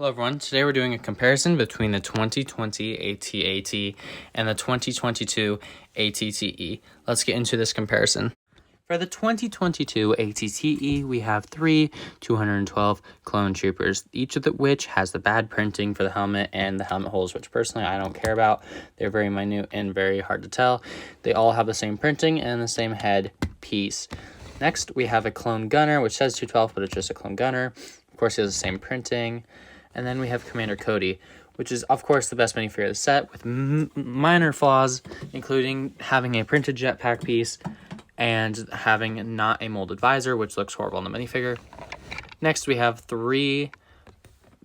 Hello everyone, today we're doing a comparison between the 2020 AT-AT and the 2022 AT-TE. Let's get into this comparison. For the 2022 AT-TE, we have three 212 clone troopers, each of which has the bad printing for the helmet and the helmet holes, which personally I don't care about. They're very minute and very hard to tell. They all have the same printing and the same head piece. Next, we have a clone gunner, which says 212, but it's just a clone gunner. Of course, he has the same printing. And then we have Commander Cody, which is, of course, the best minifigure of the set, with minor flaws, including having a printed jetpack piece and having not a molded visor, which looks horrible in the minifigure. Next, we have three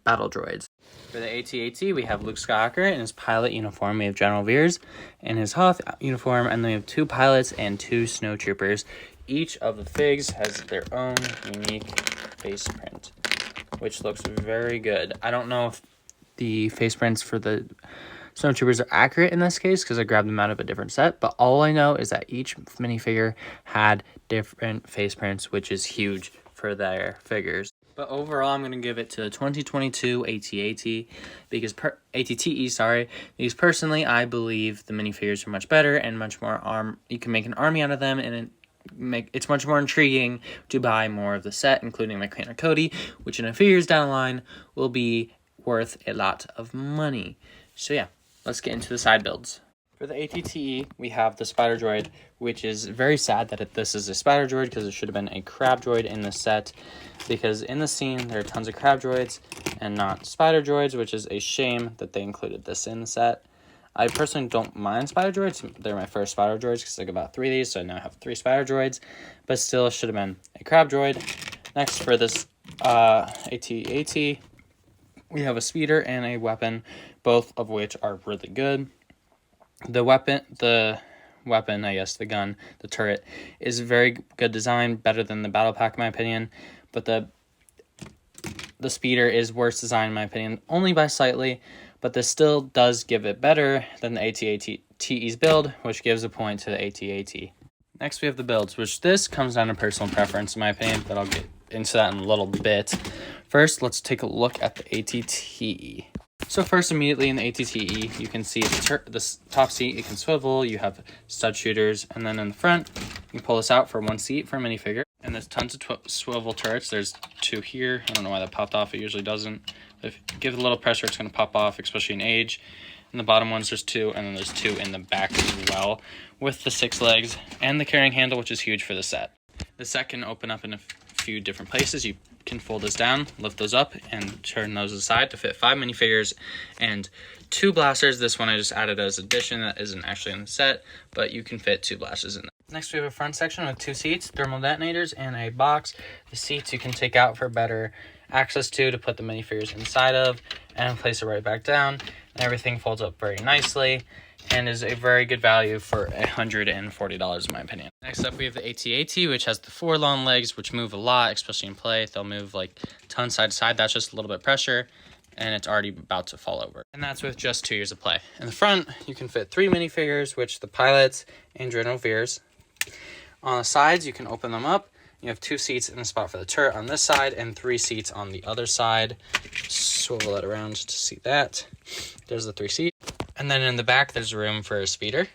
battle droids. For the AT-AT, we have Luke Skywalker in his pilot uniform. We have General Veers in his Hoth uniform, and then we have two pilots and two snowtroopers. Each of the figs has their own unique face print, which looks very good. I don't know if the face prints for the snowtroopers are accurate in this case because I grabbed them out of a different set, but all I know is that each minifigure had different face prints, which is huge for their figures. But overall, I'm going to give it to the 2022 AT-AT because AT-TE, because personally I believe the minifigures are much better and much more you can make an army out of them, and it's much more intriguing to buy more of the set, including my Commander Cody, which in a few years down the line will be worth a lot of money. So yeah, let's get into the side builds. For the AT-TE, we have the Spider Droid, which is very sad that this is a Spider Droid because it should have been a Crab Droid in the set, because in the scene there are tons of Crab Droids and not Spider Droids, which is a shame that they included this in the set. I personally don't mind Spider Droids. They're my first Spider Droids because I got about three of these, so I now have three Spider Droids. But still, it should have been a Crab Droid. Next, for this AT-AT, we have a speeder and a weapon, both of which are really good. The weapon, I guess, the gun, the turret, is very good design, better than the battle pack in my opinion. But the speeder is worse design in my opinion, only by slightly. But this still does give it better than the AT-AT-TE's build, which gives a point to the AT-AT. Next, we have the builds, which this comes down to personal preference, in my opinion, but I'll get into that in a little bit. First, let's take a look at the AT-TE. So first, immediately in the AT-TE, you can see the top seat, it can swivel, you have stud shooters, and then in the front, you can pull this out for one seat for a minifigure. And there's tons of swivel turrets. There's two here. I don't know why that popped off. It usually doesn't. If you give it a little pressure, it's going to pop off, especially in age. In the bottom ones, there's two, and then there's two in the back as well, with the 6 legs and the carrying handle, which is huge for the set. The set can open up in a few different places. You can fold this down, lift those up, and turn those aside to fit 5 minifigures and 2 blasters. This one I just added as addition. That isn't actually in the set, but you can fit 2 blasters in there. Next, we have a front section with 2 seats, thermal detonators, and a box. The seats you can take out for better access to put the minifigures inside of and place it right back down. And everything folds up very nicely and is a very good value for $140 in my opinion. Next up, we have the AT-AT, which has the 4 long legs, which move a lot, especially in play. They'll move like tons side to side. That's just a little bit of pressure, and it's already about to fall over. And that's with just 2 years of play. In the front, you can fit 3 minifigures, which the pilots and General Veers. On the sides, you can open them up. You have 2 seats and a spot for the turret on this side and 3 seats on the other side. Swivel it around to see that. There's the 3 seats. And then in the back, there's room for a speeder.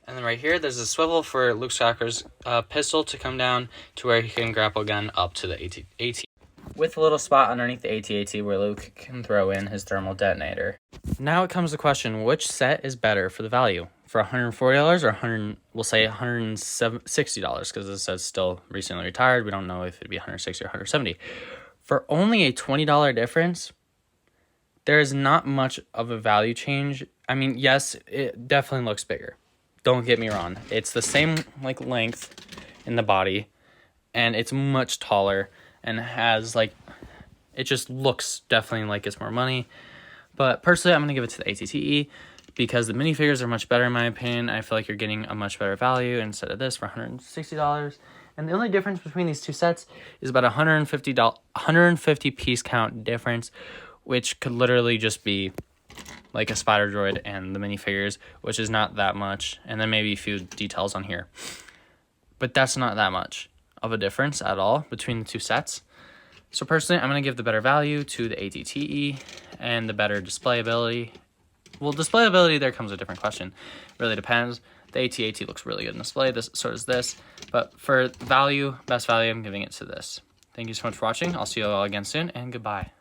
And then right here, there's a swivel for Luke Skywalker's pistol to come down to where he can grapple gun up to the AT-AT. With a little spot underneath the AT-AT where Luke can throw in his thermal detonator. Now it comes to the question, which set is better for the value? For $140 or we'll say $160, because this says still recently retired. We don't know if it'd be $160 or $170. For only a $20 difference, there is not much of a value change. I mean, yes, it definitely looks bigger. Don't get me wrong. It's the same length in the body, and it's much taller and has it just looks definitely like it's more money. But personally, I'm going to give it to the AT-TE because the minifigures are much better in my opinion. I feel like you're getting a much better value instead of this for $160. And the only difference between these two sets is about $150 piece count difference, which could literally just be like a Spider Droid and the minifigures, which is not that much. And then maybe a few details on here. But that's not that much of a difference at all between the two sets. So personally, I'm going to give the better value to the ATTE and the better display ability. Well, display ability there comes with a different question. Really depends. The AT-AT looks really good in display, so does this. But for value, best value, I'm giving it to this. Thank you so much for watching. I'll see you all again soon, and goodbye.